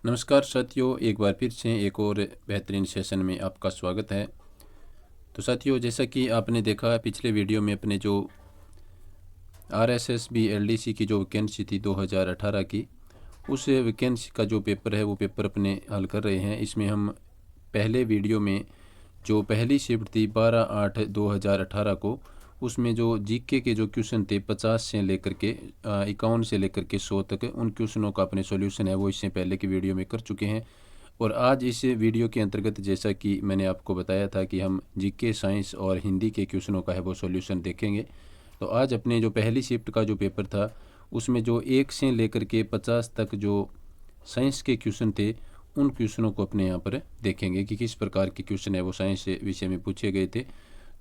नमस्कार साथियों, एक बार फिर से एक और बेहतरीन सेशन में आपका स्वागत है। तो साथियों, जैसा कि आपने देखा पिछले वीडियो में अपने जो RSSB LDC की जो वैकेंसी थी 2018 की, उस वैकेंसी का जो पेपर है वो पेपर अपने हल कर रहे हैं। इसमें हम पहले वीडियो में जो पहली शिफ्ट थी 12/8/2018 को, उसमें जो जीके के जो क्वेश्चन थे 50 से लेकर के 51 से लेकर के 100 तक, उन क्वेश्चनों का अपने सॉल्यूशन है वो इससे पहले की वीडियो में कर चुके हैं। और आज इस वीडियो के अंतर्गत जैसा कि मैंने आपको बताया था कि हम जीके, साइंस और हिंदी के क्वेश्चनों का है वो सॉल्यूशन देखेंगे। तो आज अपने जो पहली शिफ्ट का जो पेपर था उसमें जो 1 से लेकर के 50 तक जो साइंस के क्वेश्चन थे, उन क्वेश्चनों को अपने यहाँ पर देखेंगे कि किस प्रकार के क्वेश्चन है वो साइंस विषय में पूछे गए थे।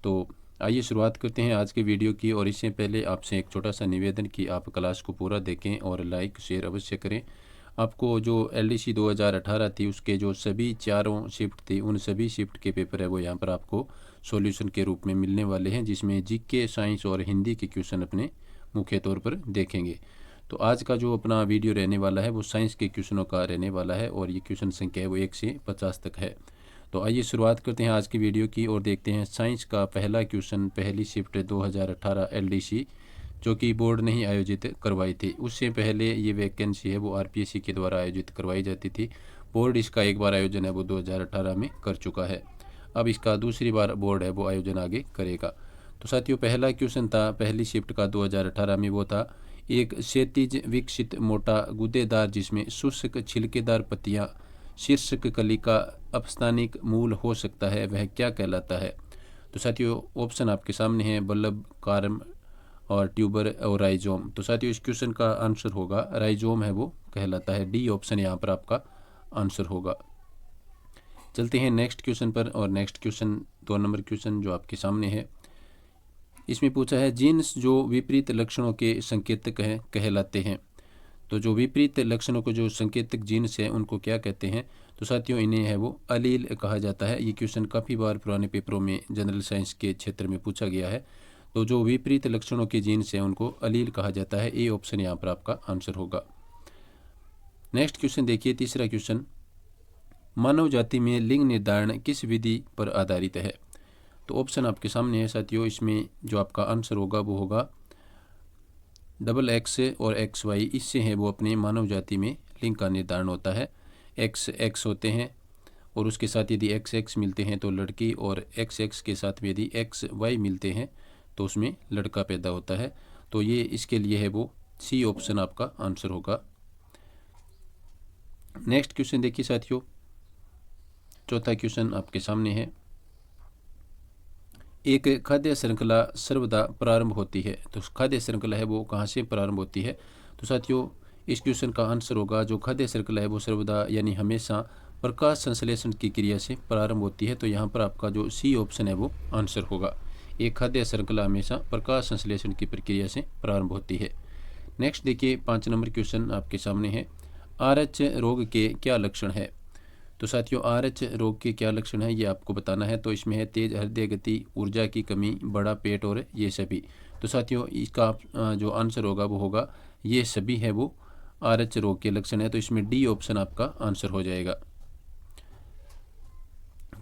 तो आइए शुरुआत करते हैं आज के वीडियो की। और इससे पहले आपसे एक छोटा सा निवेदन कि आप क्लास को पूरा देखें और लाइक शेयर अवश्य करें। आपको जो LDC 2018 थी उसके जो सभी चारों शिफ्ट थी, उन सभी शिफ्ट के पेपर है वो यहाँ पर आपको सॉल्यूशन के रूप में मिलने वाले हैं, जिसमें जीके, साइंस और हिंदी के क्वेश्चन अपने मुख्य तौर पर देखेंगे। तो आज का जो अपना वीडियो रहने वाला है वो साइंस के क्वेश्चनों का रहने वाला है और ये क्वेश्चन संख्या है वो 1 से 50 तक है। तो आइए शुरुआत करते हैं आज की वीडियो की और देखते हैं साइंस का पहला क्वेश्चन, पहली शिफ्ट 2018 LDC, जो कि बोर्ड ने ही आयोजित करवाई थी। उससे पहले ये वैकेंसी है वो RPSC के द्वारा आयोजित करवाई जाती थी। बोर्ड इसका एक बार आयोजन है वो 2018 में कर चुका है। अब इसका दूसरी बार बोर्ड है वो आयोजन आगे करेगा। तो साथियों, पहला क्वेश्चन था पहली शिफ्ट का 2018 में, वो था एक क्षैतिज विकसित मोटा गूदेदार जिसमें शुष्क छिलकेदार पत्तियां शीर्षक कली का अपस्थानिक मूल हो सकता है, वह क्या कहलाता है। तो साथियों, ऑप्शन आपके सामने है, बल्ब, कार्म और ट्यूबर और राइजोम। तो साथियों, इस क्वेश्चन का आंसर होगा राइजोम है वो कहलाता है। डी ऑप्शन यहाँ पर आपका आंसर होगा। चलते हैं नेक्स्ट क्वेश्चन पर। और नेक्स्ट क्वेश्चन 2 नंबर क्वेश्चन जो आपके सामने है, इसमें पूछा है जीन्स जो विपरीत लक्षणों के संकेतक हैं कहलाते हैं। तो जो विपरीत लक्षणों को जो संकेतक जीन्स है उनको क्या कहते हैं। तो साथियों, इन्हें है वो अलील कहा जाता है। ये क्वेश्चन काफ़ी बार पुराने पेपरों में जनरल साइंस के क्षेत्र में पूछा गया है। तो जो विपरीत लक्षणों के जीन्स हैं उनको अलील कहा जाता है। ए ऑप्शन यहाँ पर आपका आंसर होगा। नेक्स्ट क्वेश्चन देखिए, तीसरा क्वेश्चन, मानव जाति में लिंग निर्धारण किस विधि पर आधारित है। तो ऑप्शन आपके सामने है साथियों। इसमें जो आपका आंसर होगा वो होगा XX और XY, इससे है वो अपने मानव जाति में लिंग का निर्धारण होता है। XX होते हैं और उसके साथ यदि XX मिलते हैं तो लड़की, और XX के साथ में यदि XY मिलते हैं तो उसमें लड़का पैदा होता है। तो ये इसके लिए है वो C ऑप्शन आपका आंसर होगा। नेक्स्ट क्वेश्चन देखिए साथियों, चौथा क्वेश्चन आपके सामने है, एक खाद्य श्रृंखला सर्वदा प्रारंभ होती है। तो खाद्य श्रृंखला है वो कहाँ से प्रारंभ होती है। तो साथियों, इस क्वेश्चन का आंसर होगा जो खाद्य श्रृंखला है वो सर्वदा यानी हमेशा प्रकाश संश्लेषण की क्रिया से प्रारंभ होती है। तो यहाँ पर आपका जो C ऑप्शन है वो आंसर होगा। एक खाद्य श्रृंखला हमेशा प्रकाश संश्लेषण की प्रक्रिया से प्रारंभ होती है। नेक्स्ट देखिए, 5 नंबर क्वेश्चन आपके सामने है, RH रोग के क्या लक्षण है। तो साथियों, RH रोग के क्या लक्षण है ये आपको बताना है। तो इसमें है तेज हृदय गति, ऊर्जा की कमी, बड़ा पेट और ये सभी। तो साथियों, इसका जो आंसर होगा वो होगा ये सभी है वो RH रोग के लक्षण है। तो इसमें डी ऑप्शन आपका आंसर हो जाएगा।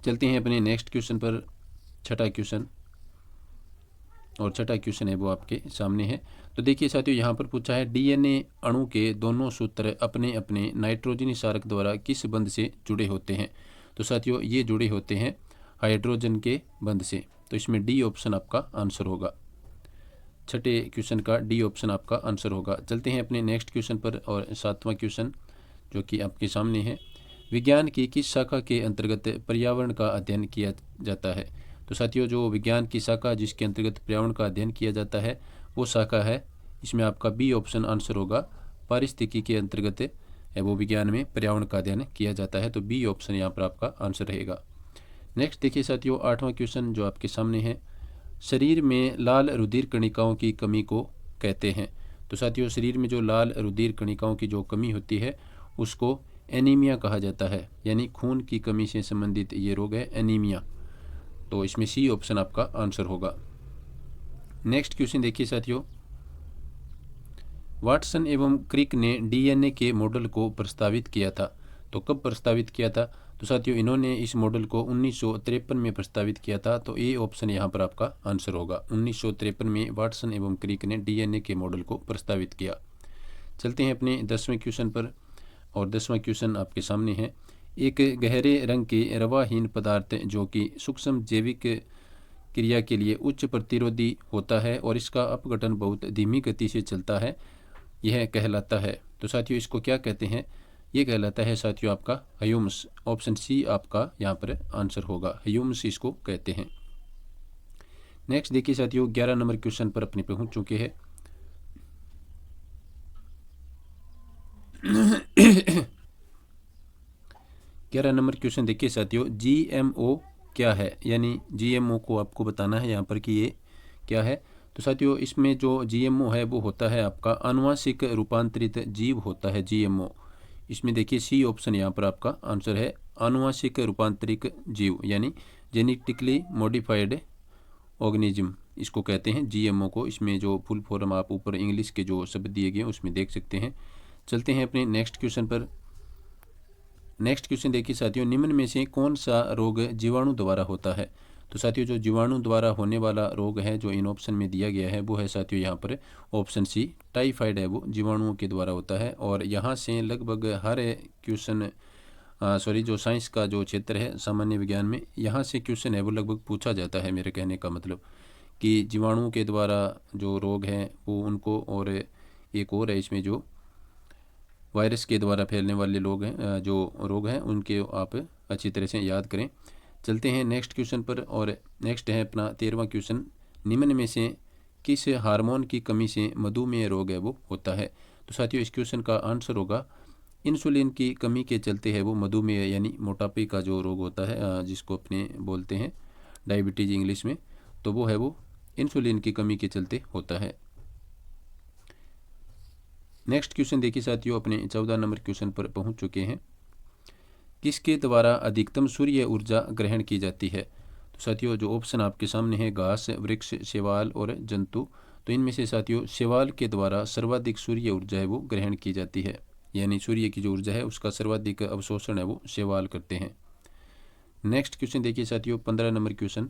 चलते हैं अपने नेक्स्ट क्वेश्चन पर, छठा क्वेश्चन। और छठा क्वेश्चन है वो आपके सामने है। तो देखिए साथियों, यहाँ पर पूछा है DNA अणु के दोनों सूत्र अपने अपने नाइट्रोजनी क्षारक द्वारा किस बंध से जुड़े होते हैं। तो साथियों, ये जुड़े होते हैं हाइड्रोजन के बंध से। तो इसमें डी ऑप्शन आपका आंसर होगा। छठे क्वेश्चन का डी ऑप्शन आपका आंसर होगा। चलते हैं अपने नेक्स्ट क्वेश्चन पर। और 7वां क्वेश्चन जो कि आपके सामने है, विज्ञान की किस शाखा के अंतर्गत पर्यावरण का अध्ययन किया जाता है। तो साथियों, जो विज्ञान की शाखा जिसके अंतर्गत पर्यावरण का अध्ययन किया जाता है वो शाखा है, इसमें आपका बी ऑप्शन आंसर होगा। पारिस्थितिकी के अंतर्गत है वो विज्ञान में पर्यावरण का अध्ययन किया जाता है। तो बी ऑप्शन यहाँ पर आपका आंसर रहेगा। नेक्स्ट देखिए साथियों, 8वां क्वेश्चन जो आपके सामने है, शरीर में लाल रुधिर कणिकाओं की कमी को कहते हैं। तो साथियों, शरीर में जो लाल रुधिर कणिकाओं की जो कमी होती है उसको एनीमिया कहा जाता है, यानी खून की कमी से संबंधित ये रोग है एनीमिया। तो इसमें C ऑप्शन आपका आंसर होगा। नेक्स्ट क्वेश्चन देखिए साथियों, वाटसन एवं क्रिक ने DNA के मॉडल को प्रस्तावित किया था। तो कब प्रस्तावित किया था? तो साथियों इन्होंने इस मॉडल को 1953 में प्रस्तावित किया था। तो ए ऑप्शन यहाँ पर आपका आंसर होगा। 1953 में वाटसन एवं क्रिक ने डीएनए के मॉडल को प्रस्तावित किया। चलते हैं अपने 10वें क्वेश्चन पर, और 10वां क्वेश्चन आपके सामने है। एक गहरे रंग के रवाहीन पदार्थ जो कि सूक्ष्म जैविक क्रिया के लिए उच्च प्रतिरोधी होता है और इसका अपघटन बहुत धीमी गति से चलता है, यह कहलाता है। तो साथियों इसको क्या कहते हैं? ये कहलाता है साथियों आपका ह्यूमस। ऑप्शन सी आपका यहाँ पर आंसर होगा, ह्यूमस इसको कहते हैं। नेक्स्ट देखिए साथियों 11 नंबर क्वेश्चन पर अपने पहुंच चुके हैं। 11 नंबर क्वेश्चन देखिए साथियों, जीएमओ क्या है? यानी जीएमओ को आपको बताना है यहाँ पर कि ये क्या है। तो साथियों इसमें जो जीएमओ है वो होता है आपका आनुवांशिक रूपांतरित जीव होता है जीएमओ। इसमें देखिए सी ऑप्शन यहाँ पर आपका आंसर है, आनुवांशिक रूपांतरित जीव यानी जेनेटिकली मॉडिफाइड ऑर्गेनिज्म, इसको कहते हैं जीएमओ को। इसमें जो फुल फॉर्म आप ऊपर इंग्लिश के जो शब्द दिए गए उसमें देख सकते हैं। चलते हैं अपने नेक्स्ट क्वेश्चन पर। नेक्स्ट क्वेश्चन देखिए साथियों, निम्न में से कौन सा रोग जीवाणु द्वारा होता है? तो साथियों जो जीवाणु द्वारा होने वाला रोग है जो इन ऑप्शन में दिया गया है वो है साथियों यहाँ पर ऑप्शन सी, टाइफाइड है, वो जीवाणुओं के द्वारा होता है। और यहाँ से लगभग हर क्वेश्चन जो साइंस का जो क्षेत्र है सामान्य विज्ञान में, यहाँ से क्वेश्चन है वो लगभग पूछा जाता है। मेरे कहने का मतलब कि जीवाणुओं के द्वारा जो रोग हैं वो उनको, और एक और है इसमें जो वायरस के द्वारा फैलने वाले लोग हैं, जो रोग हैं उनके आप अच्छी तरह से याद करें। चलते हैं नेक्स्ट क्वेश्चन पर, और नेक्स्ट है अपना 13वां क्वेश्चन, निम्न में से किस हार्मोन की कमी से मधुमेह रोग है वो होता है? तो साथियों इस क्वेश्चन का आंसर होगा इंसुलिन की कमी के चलते है वो मधुमेह यानी मोटापे का जो रोग होता है, जिसको अपने बोलते हैं डायबिटीज इंग्लिश में, तो वो है वो इंसुलिन की कमी के चलते होता है। नेक्स्ट क्वेश्चन देखिए साथियों, अपने 14 नंबर क्वेश्चन पर पहुंच चुके हैं। किसके द्वारा अधिकतम सूर्य ऊर्जा ग्रहण की जाती है? तो साथियों जो ऑप्शन आपके सामने है, घास, वृक्ष, शैवाल और जंतु। तो इनमें से साथियों शैवाल के द्वारा सर्वाधिक सूर्य ऊर्जा है वो ग्रहण की जाती है, यानी सूर्य की जो ऊर्जा है उसका सर्वाधिक अवशोषण है वो शैवाल करते हैं। नेक्स्ट क्वेश्चन देखिए साथियों 15 नंबर क्वेश्चन,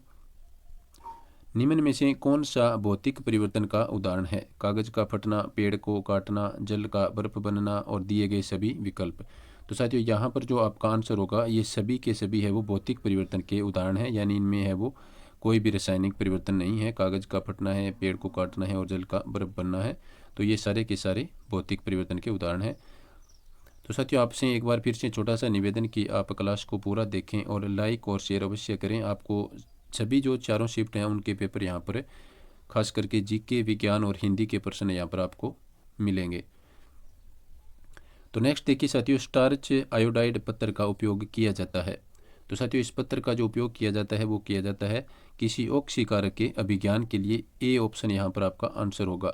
निम्न में से कौन सा भौतिक परिवर्तन का उदाहरण है? कागज का फटना, पेड़ को काटना, जल का बर्फ बनना और दिए गए सभी विकल्प। तो साथियों यहाँ पर जो आपका आंसर होगा ये सभी के सभी है वो भौतिक परिवर्तन के उदाहरण है, यानी इनमें है वो कोई भी रासायनिक परिवर्तन नहीं है। कागज का फटना है, पेड़ को काटना है और जल का बर्फ बनना है, तो ये सारे के सारे भौतिक परिवर्तन के उदाहरण हैं। तो साथियों आपसे एक बार फिर से छोटा सा निवेदन कि आप क्लास को पूरा देखें और लाइक और शेयर अवश्य करें। आपको सभी जो चारों शिफ्ट हैं उनके पेपर यहाँ पर खास करके जीके, विज्ञान और हिंदी के प्रश्न यहाँ पर आपको मिलेंगे। तो नेक्स्ट देखिए साथियों, स्टार्च आयोडाइड पत्थर का उपयोग किया जाता है। तो साथियों इस पत्थर का जो उपयोग किया जाता है वो किया जाता है किसी ऑक्सीकारक के अभिज्ञान के लिए। ए ऑप्शन यहाँ पर आपका आंसर होगा,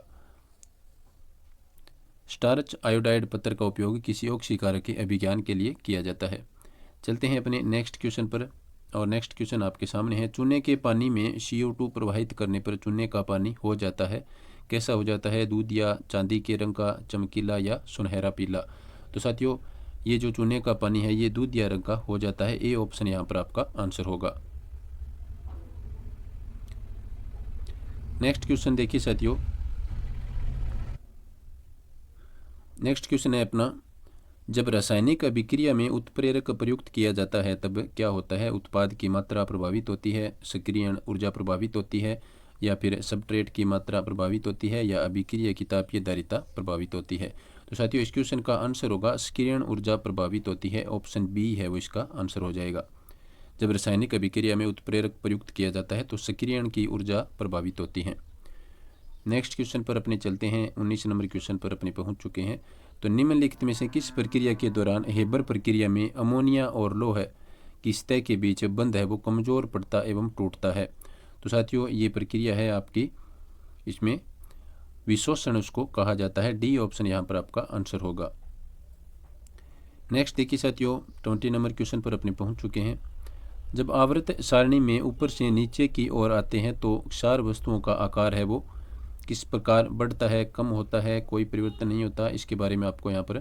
स्टार्च आयोडाइड पत्थर का उपयोग किसी ऑक्सीकारक के अभिज्ञान के लिए किया जाता है। चलते हैं अपने नेक्स्ट क्वेश्चन पर, और नेक्स्ट क्वेश्चन आपके सामने है, चूने के पानी में CO2 प्रवाहित करने पर चूने का पानी हो जाता है, कैसा हो जाता है? दूध या चांदी के रंग का, चमकीला या सुनहरा पीला। तो साथियों ये जो चूने का पानी है ये दूध या रंग का हो जाता है। ए ऑप्शन यहाँ पर आपका आंसर होगा। नेक्स्ट क्वेश्चन देखिए साथियों, नेक्स्ट क्वेश्चन है अपना, जब रासायनिक अभिक्रिया में उत्प्रेरक प्रयुक्त किया जाता है तब क्या होता है? उत्पाद की मात्रा प्रभावित होती है, सक्रियण ऊर्जा प्रभावित होती है, या फिर सबस्ट्रेट की मात्रा प्रभावित होती है, या अभिक्रिया की तापीय धारिता प्रभावित होती है। तो साथियों इस क्वेश्चन का आंसर होगा सक्रियण ऊर्जा प्रभावित होती है, ऑप्शन बी है वो इसका आंसर हो जाएगा। जब रासायनिक अभिक्रिया में उत्प्रेरक प्रयुक्त किया जाता है तो सक्रियण की ऊर्जा प्रभावित होती है। नेक्स्ट क्वेश्चन पर अपने चलते हैं, 19 नंबर क्वेश्चन पर अपने पहुंच चुके हैं। तो निम्नलिखित में से किस प्रक्रिया के दौरान हेबर प्रक्रिया में अमोनिया और लोह की सतह के बीच बंध है वो कमजोर पड़ता एवं टूटता है? तो साथियों ये प्रक्रिया है आपकी, इसमें विशोषण उसको कहा जाता है। डी ऑप्शन यहाँ पर आपका आंसर होगा। नेक्स्ट देखिए साथियों 20 नंबर क्वेश्चन पर अपने पहुंच चुके हैं। जब आवर्त सारणी में ऊपर से नीचे की ओर आते हैं तो क्षार वस्तुओं का आकार है वो किस प्रकार बढ़ता है, कम होता है, कोई परिवर्तन नहीं होता? इसके बारे में आपको यहाँ पर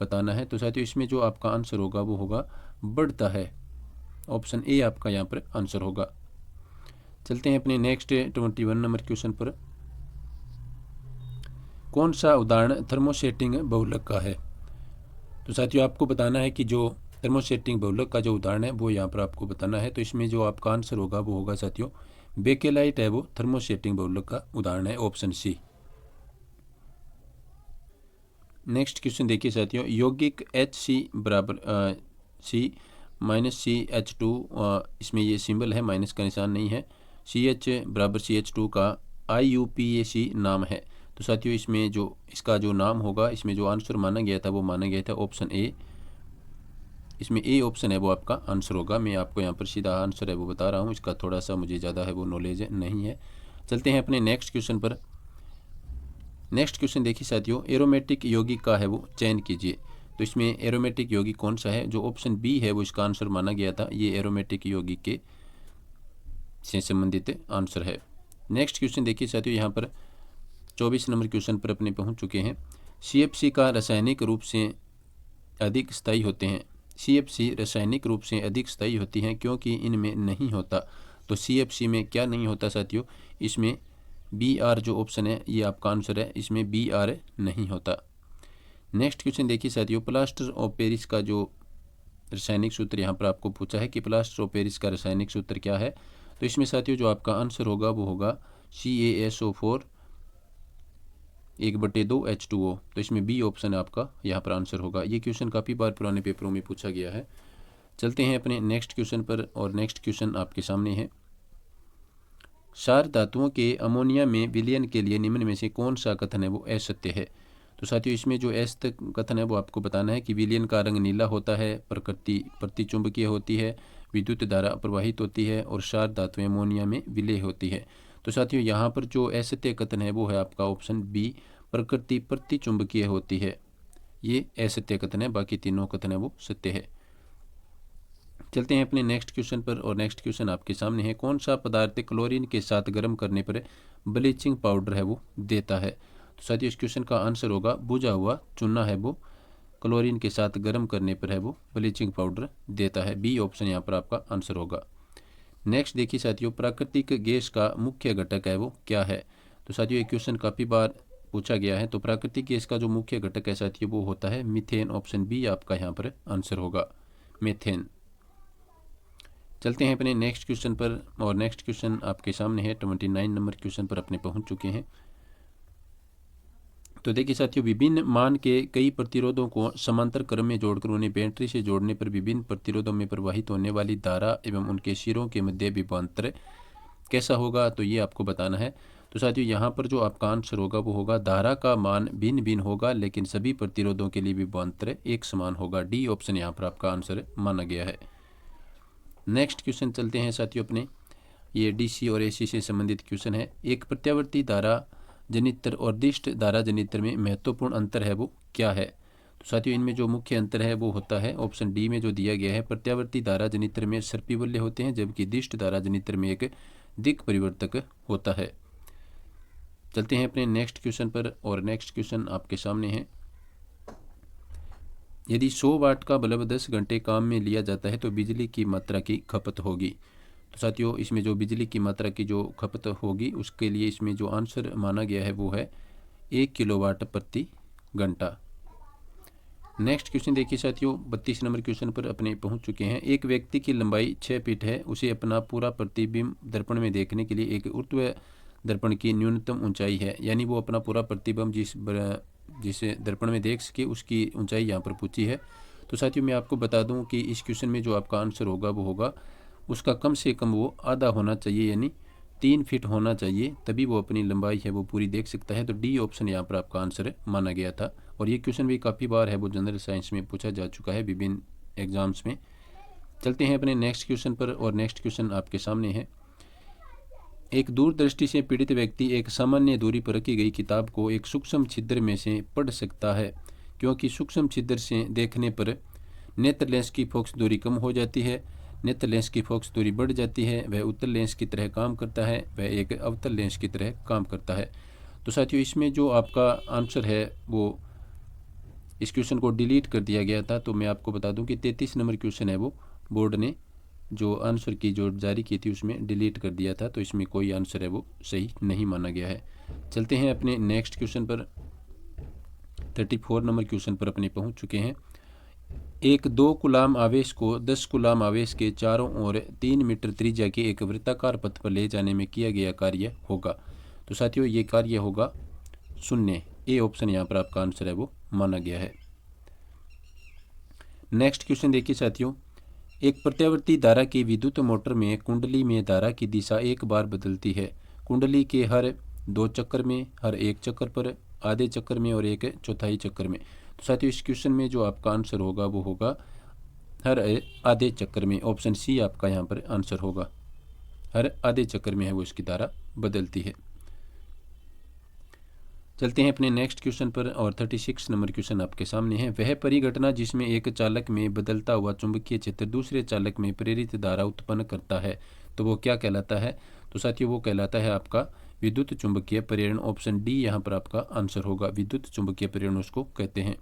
बताना है। तो साथियों इसमें जो आपका आंसर होगा वो होगा बढ़ता है। ऑप्शन ए आपका यहाँ पर आंसर होगा। चलते हैं अपने नेक्स्ट 21 नंबर क्वेश्चन पर। कौन सा उदाहरण थर्मोसेटिंग बहुलक का है? तो साथियों आपको बताना है कि जो थर्मोसेटिंग बहुलक का जो उदाहरण है वो यहाँ पर आपको बताना है। तो इसमें जो आपका आंसर होगा वो होगा साथियों बेकेलाइट है, वो थर्मोसेटिंग बहुलक का उदाहरण है, ऑप्शन सी। नेक्स्ट क्वेश्चन देखिए साथियों, यौगिक HC बराबर C-CH2, इसमें ये सिंबल है, माइनस का निशान नहीं है। CH बराबर CH2 का IUPAC नाम है। तो साथियों इसमें जो इसका जो नाम होगा, इसमें जो आंसर माना गया था वो माना गया था ऑप्शन ए। इसमें ए ऑप्शन है वो आपका आंसर होगा। मैं आपको यहाँ पर सीधा आंसर है वो बता रहा हूँ, इसका थोड़ा सा मुझे ज़्यादा है वो नॉलेज नहीं है। चलते हैं अपने नेक्स्ट क्वेश्चन पर। नेक्स्ट क्वेश्चन देखिए साथियों, एरोमेटिक यौगिक का है वो चयन कीजिए। तो इसमें एरोमेटिक यौगिक कौन सा है? जो ऑप्शन बी है वो इसका आंसर माना गया था। ये एरोमेटिक यौगिक के से संबंधित आंसर है। नेक्स्ट क्वेश्चन देखिए साथियों, यहाँ पर 24 नंबर क्वेश्चन पर अपने पहुँच चुके हैं। CFC का रासायनिक रूप से अधिक स्थायी होते हैं। CFC रासायनिक रूप से अधिक स्थायी होती हैं क्योंकि इनमें नहीं होता। तो CFC में क्या नहीं होता साथियों? इसमें BR जो ऑप्शन है ये आपका आंसर है, इसमें BR नहीं होता। नेक्स्ट क्वेश्चन देखिए साथियों, प्लास्टर ऑफ पेरिस का जो रासायनिक सूत्र यहाँ पर आपको पूछा है कि प्लास्टर ऑफ पेरिस का रासायनिक सूत्र क्या है? तो इसमें साथियों जो आपका आंसर होगा वो होगा CaSO4 1/2 H2O। तो इसमें बी ऑप्शन आपका यहाँ पर आंसर होगा। ये क्वेश्चन काफ़ी बार पुराने पेपरों में पूछा गया है। चलते हैं अपने नेक्स्ट क्वेश्चन पर, और नेक्स्ट क्वेश्चन आपके सामने है। क्षार धातुओं के अमोनिया में विलयन के लिए निम्न में से कौन सा कथन है वो असत्य है? तो साथियों इसमें जो असत्य कथन है वो आपको बताना है कि विलयन का रंग नीला होता है, प्रकृति प्रतिचुंबकीय होती है, विद्युत धारा प्रवाहित होती है, और क्षार धातुएं अमोनिया में विलय होती है। तो साथियों यहाँ पर जो असत्य कथन है वो है आपका ऑप्शन बी, प्रकृति प्रतिचुंबकीय होती है। ये असत्य कथन है, बाकी तीनों कथन है वो सत्य है। चलते हैं अपने नेक्स्ट क्वेश्चन पर, और नेक्स्ट क्वेश्चन आपके सामने है। कौन सा पदार्थ क्लोरीन के साथ गर्म करने पर ब्लीचिंग पाउडर है वो देता है? तो साथियों इस क्वेश्चन का आंसर होगा बुझा हुआ चूना है वो क्लोरीन के साथ गर्म करने पर है वो ब्लीचिंग पाउडर देता है। बी ऑप्शन यहाँ पर आपका आंसर होगा। नेक्स्ट देखिए साथियों, प्राकृतिक गैस का मुख्य घटक है वो क्या है? तो साथियों ये क्वेश्चन काफ़ी बार पूछा गया है। तो प्राकृतिक गैस का जो मुख्य घटक है साथियों वो होता है मीथेन। ऑप्शन बी आपका यहाँ पर आंसर होगा, मीथेन। चलते हैं अपने नेक्स्ट क्वेश्चन पर, और नेक्स्ट क्वेश्चन आपके सामने है। 29 नंबर क्वेश्चन पर अपने पहुंच चुके हैं। तो देखिए साथियों, विभिन्न मान के कई प्रतिरोधों को समांतर क्रम में जोड़कर उन्हें बैटरी से जोड़ने पर विभिन्न प्रतिरोधों में प्रवाहित होने वाली धारा एवं उनके सिरों के मध्य विभवांतर कैसा होगा? तो ये आपको बताना है। तो साथियों यहाँ पर जो आपका आंसर होगा वो होगा धारा का मान भिन्न भिन्न होगा लेकिन सभी प्रतिरोधों के लिए विभवांतर एक समान होगा। डी ऑप्शन यहाँ पर आपका आंसर माना गया है। नेक्स्ट क्वेश्चन चलते हैं साथियों अपने, ये DC और AC से संबंधित क्वेश्चन है। एक प्रत्यावर्ती धारा जनित्र और दिष्ट धारा जनित्र में महत्वपूर्ण अंतर है वो क्या है? तो साथियों इनमें जो मुख्य अंतर है वो होता है ऑप्शन डी में जो दिया गया है, प्रत्यावर्ती धारा जनित्र में सर्पिवल्य होते हैं जबकि दिष्ट धारा जनित्र में एक दिक् परिवर्तक होता है। चलते हैं अपने नेक्स्ट क्वेश्चन पर, और नेक्स्ट क्वेश्चन आपके सामने है। यदि 100 वाट का बल्ब 10 घंटे काम में लिया जाता है तो बिजली की मात्रा की खपत होगी। तो साथियों इसमें जो बिजली की मात्रा की जो खपत होगी उसके लिए इसमें जो आंसर माना गया है वो है 1 किलोवाट प्रति घंटा। नेक्स्ट क्वेश्चन देखिए साथियों, 32 नंबर क्वेश्चन पर अपने पहुंच चुके हैं। एक व्यक्ति की लंबाई 6 फीट है, उसे अपना पूरा प्रतिबिंब दर्पण में देखने के लिए एक ऊर्ध्व दर्पण की न्यूनतम ऊंचाई है, यानी वो अपना पूरा प्रतिबिंब जिसे दर्पण में देख सके उसकी ऊंचाई यहाँ पर पूछी है। तो साथियों मैं आपको बता दूं कि इस क्वेश्चन में जो आपका आंसर होगा वो होगा उसका कम से कम वो आधा होना चाहिए, यानी 3 फीट होना चाहिए, तभी वो अपनी लंबाई है वो पूरी देख सकता है। तो डी ऑप्शन यहाँ पर आपका आंसर माना गया था, और ये क्वेश्चन भी काफ़ी बार है वो जनरल साइंस में पूछा जा चुका है विभिन्न एग्जाम्स में। चलते हैं अपने नेक्स्ट क्वेश्चन पर, और नेक्स्ट क्वेश्चन आपके सामने है। एक दूरदृष्टि से पीड़ित व्यक्ति एक सामान्य दूरी पर रखी गई किताब को एक सूक्ष्म छिद्र में से पढ़ सकता है, क्योंकि सूक्ष्म छिद्र से देखने पर नेत्र लेंस की फोकस दूरी कम हो जाती है, नेत्र लेंस की फोकस दूरी बढ़ जाती है, वह उत्तल लेंस की तरह काम करता है, वह एक अवतल लेंस की तरह काम करता है। तो साथियों इसमें जो आपका आंसर है वो इस क्वेश्चन को डिलीट कर दिया गया था। तो मैं आपको बता दूं कि 33 नंबर क्वेश्चन है वो बोर्ड ने जो आंसर की जो जारी की थी उसमें डिलीट कर दिया था, तो इसमें कोई आंसर है वो सही नहीं माना गया है। चलते हैं अपने नेक्स्ट क्वेश्चन पर। 34 नंबर क्वेश्चन पर अपने पहुंच चुके हैं। एक 2 कूलाम आवेश को 10 कूलाम आवेश के चारों ओर 3 मीटर त्रिज्या के एक वृत्ताकार पथ पर ले जाने में किया गया कार्य होगा। तो साथियों ये कार्य होगा शून्य। ए ऑप्शन यहाँ पर आपका आंसर है वो माना गया है। नेक्स्ट क्वेश्चन देखिए साथियों, एक प्रत्यावर्ती धारा की विद्युत मोटर में कुंडली में धारा की दिशा एक बार बदलती है। कुंडली के हर 2 चक्कर में, हर 1 चक्कर पर, आधे चक्कर में और 1/4 चक्कर में। तो साथियों इस क्वेश्चन में जो आपका आंसर होगा वो होगा हर आधे चक्कर में। ऑप्शन सी आपका यहाँ पर आंसर होगा। हर आधे चक्कर में है वो इसकी धारा बदलती है। चलते हैं अपने नेक्स्ट क्वेश्चन पर और 36 नंबर क्वेश्चन आपके सामने है। वह परिघटना जिसमें एक चालक में बदलता हुआ चुंबकीय क्षेत्र दूसरे चालक में प्रेरित धारा उत्पन्न करता है, तो वो क्या कहलाता है? तो साथियों वो कहलाता है आपका विद्युत चुंबकीय प्रेरण। ऑप्शन डी यहाँ पर आपका आंसर होगा। विद्युत चुंबकीय प्रेरण उसको कहते हैं।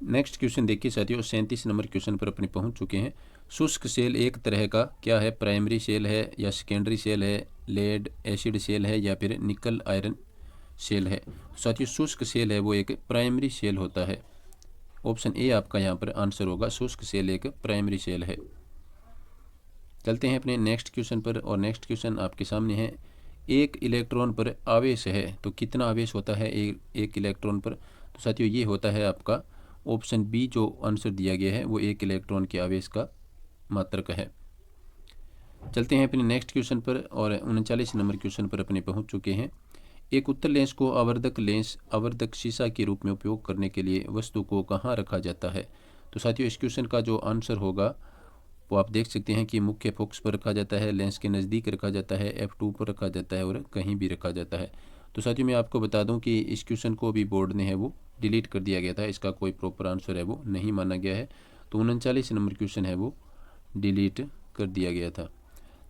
नेक्स्ट क्वेश्चन देखिए साथियों, 37 नंबर क्वेश्चन पर अपने पहुंच चुके हैं। शुष्क सेल एक तरह का क्या है? प्राइमरी सेल है या सेकेंडरी सेल है, लेड एसिड सेल है या फिर निकल आयरन सेल है? साथियों शुष्क सेल है वो एक प्राइमरी सेल होता है। ऑप्शन ए आपका यहाँ पर आंसर होगा। शुष्क सेल एक प्राइमरी सेल है। चलते हैं अपने नेक्स्ट क्वेश्चन पर और नेक्स्ट क्वेश्चन आपके सामने है। एक इलेक्ट्रॉन पर आवेश है तो कितना आवेश होता है एक इलेक्ट्रॉन पर? तो साथियों ये होता है आपका ऑप्शन बी जो आंसर दिया गया है वो 1 इलेक्ट्रॉन के आवेश का मात्रक है। चलते हैं अपने नेक्स्ट क्वेश्चन पर और 39 नंबर क्वेश्चन पर अपने पहुंच चुके हैं। एक उत्तल लेंस को आवर्धक लेंस आवर्धक शीशा के रूप में उपयोग करने के लिए वस्तु को कहाँ रखा जाता है? तो साथियों इस क्वेश्चन का जो आंसर होगा वो आप देख सकते हैं कि मुख्य फोकस पर रखा जाता है, लेंस के नज़दीक रखा जाता है, F2 पर रखा जाता है और कहीं भी रखा जाता है। तो साथियों मैं आपको बता दूं कि इस क्वेश्चन को भी बोर्ड ने है वो डिलीट कर दिया गया था। इसका कोई प्रॉपर आंसर है वो नहीं माना गया है। तो 39 नंबर क्वेश्चन है वो डिलीट कर दिया गया था।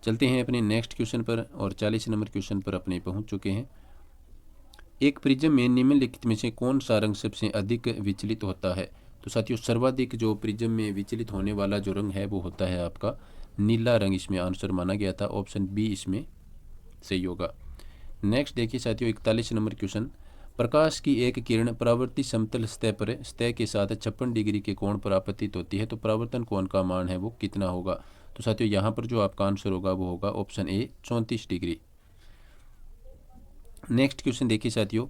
चलते हैं अपने नेक्स्ट क्वेश्चन पर और 40 नंबर क्वेश्चन पर अपने पहुँच चुके हैं। एक प्रिज्म में निम्नलिखित में से कौन सा रंग सबसे अधिक विचलित होता है? तो साथियों सर्वाधिक जो प्रिज्म में विचलित होने वाला जो रंग है वो होता है आपका नीला रंग। इसमें आंसर माना गया था। ऑप्शन बी इसमें सही होगा। नेक्स्ट देखिए साथियों 41 नंबर क्वेश्चन। प्रकाश की एक किरण परावर्ती समतल सतह के साथ 56 डिग्री के कोण पर आपतित होती है तो परावर्तन कोण का मान है वो कितना होगा? तो साथियों यहाँ पर जो आपका आंसर होगा वो होगा option A 34 degree. Next question देखिए साथियों,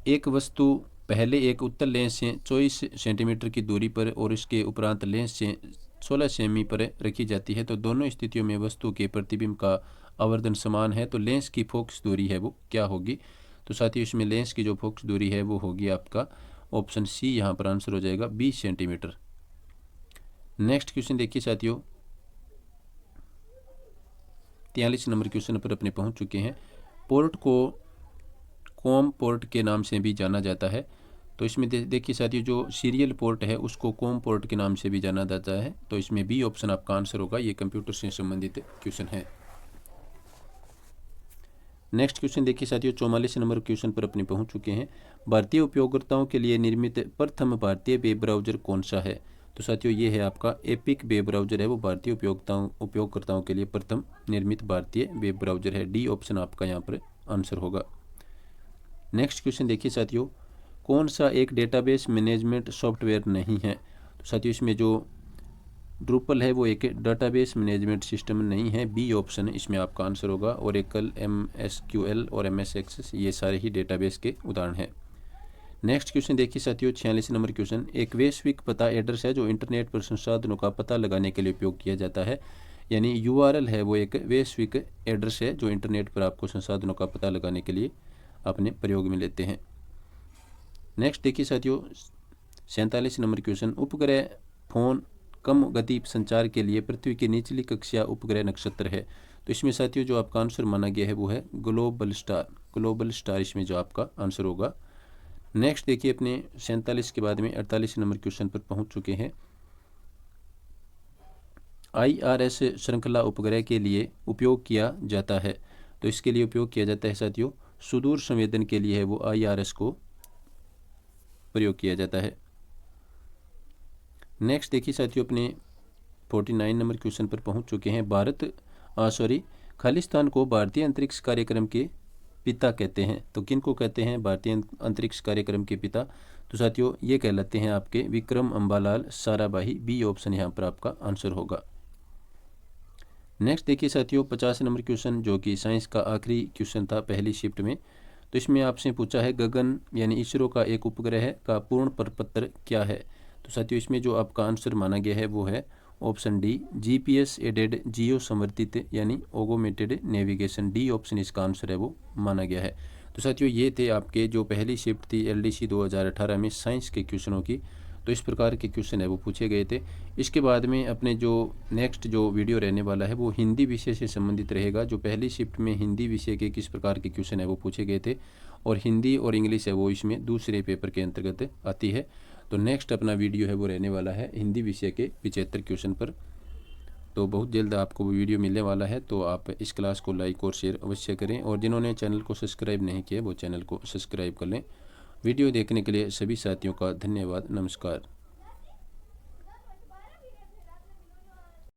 एक वस्तु पहले एक उत्तल लेंस से 24 सेंटीमीटर की दूरी पर और इसके उपरांत लेंस से 16 सेमी पर रखी जाती है तो दोनों स्थितियों में वस्तु के प्रतिबिंब का आवर्धन समान है तो लेंस की फोकस दूरी है वो क्या होगी? तो साथियों इसमें लेंस की जो फोकस दूरी है वो होगी आपका ऑप्शन सी यहाँ पर आंसर हो जाएगा 20 सेंटीमीटर। नेक्स्ट क्वेश्चन देखिए साथियों 43 नंबर क्वेश्चन पर अपने पहुंच चुके हैं। पोर्ट को कॉम पोर्ट के नाम से भी जाना जाता है तो इसमें देखिए साथियों जो सीरियल पोर्ट है उसको कॉम पोर्ट के नाम से भी जाना जाता है तो इसमें बी ऑप्शन आपका आंसर होगा। ये कंप्यूटर से संबंधित क्वेश्चन है। नेक्स्ट क्वेश्चन देखिए साथियों 44 नंबर क्वेश्चन पर अपने पहुंच चुके हैं। भारतीय उपयोगकर्ताओं के लिए निर्मित प्रथम भारतीय वेब ब्राउजर कौन सा है? तो साथियों ये है आपका एपिक वेब ब्राउजर है वो भारतीय उपयोगकर्ताओं के लिए प्रथम निर्मित भारतीय वेब ब्राउजर है। डी ऑप्शन आपका यहाँ पर आंसर होगा। नेक्स्ट क्वेश्चन देखिए साथियों, कौन सा एक डेटाबेस मैनेजमेंट सॉफ्टवेयर नहीं है? तो साथियों इसमें जो ड्रूपल है वो एक डेटाबेस मैनेजमेंट सिस्टम नहीं है। बी ऑप्शन इसमें आपका आंसर होगा। ओरेकल, MSQL और MS एक्सेस ये सारे ही डेटाबेस के उदाहरण हैं। नेक्स्ट क्वेश्चन देखिए साथियों 46 नंबर क्वेश्चन। एक वैश्विक पता एड्रेस है जो इंटरनेट पर संसाधनों का पता लगाने के लिए उपयोग किया जाता है, यानी URL है वो एक वैश्विक एड्रेस है जो इंटरनेट पर आपको संसाधनों का पता लगाने के लिए अपने प्रयोग में लेते हैं। नेक्स्ट देखिए साथियों 47 नंबर क्वेश्चन। उपग्रह फोन कम गति संचार के लिए पृथ्वी की निचली कक्षा उपग्रह नक्षत्र है तो इसमें साथियों जो आपका आंसर माना गया है वो है ग्लोबल स्टार। ग्लोबल स्टार इसमें जो आपका आंसर होगा। नेक्स्ट देखिए अपने 47 के बाद में 48 नंबर क्वेश्चन पर पहुंच चुके हैं। IRS श्रृंखला उपग्रह के लिए उपयोग किया जाता है तो इसके लिए उपयोग किया जाता है साथियों सुदूर संवेदन के लिए है वो IRS को प्रयोग किया जाता है। नेक्स्ट देखिए साथियों अपने 49 नंबर क्वेश्चन पर पहुंच चुके हैं। खालिस्तान को भारतीय अंतरिक्ष कार्यक्रम के पिता कहते हैं। तो किन को कहते हैं भारतीय अंतरिक्ष कार्यक्रम के पिता? तो साथियों ये कहलाते हैं आपके विक्रम अंबालाल साराभाई। बी ऑप्शन यहाँ पर आपका आंसर होगा। नेक्स्ट देखिए साथियों 50 नंबर क्वेश्चन जो कि साइंस का आखिरी क्वेश्चन था पहली शिफ्ट में। तो इसमें आपसे पूछा है गगन यानी इसरो का एक उपग्रह का पूर्ण प्रपत्र क्या है? तो साथियों इसमें जो आपका आंसर माना गया है वो है ऑप्शन डी GPS एडेड जियो समर्थित यानी ऑगोमेटेड नेविगेशन। डी ऑप्शन इसका आंसर है वो माना गया है। तो साथियों ये थे आपके जो पहली शिफ्ट थी LDC 2018 में साइंस के क्वेश्चनों की। तो इस प्रकार के क्वेश्चन है वो पूछे गए थे। इसके बाद में अपने जो नेक्स्ट जो वीडियो रहने वाला है वो हिंदी विषय से संबंधित रहेगा। जो पहली शिफ्ट में हिंदी विषय के किस प्रकार के क्वेश्चन है वो पूछे गए थे और हिंदी और इंग्लिश है वो इसमें दूसरे पेपर के अंतर्गत आती है। तो नेक्स्ट अपना वीडियो है वो रहने वाला है हिंदी विषय के 75 क्वेश्चन पर। तो बहुत जल्द आपको वो वीडियो मिलने वाला है। तो आप इस क्लास को लाइक और शेयर अवश्य करें और जिन्होंने चैनल को सब्सक्राइब नहीं किया वो चैनल को सब्सक्राइब कर लें। वीडियो देखने के लिए सभी साथियों का धन्यवाद। नमस्कार।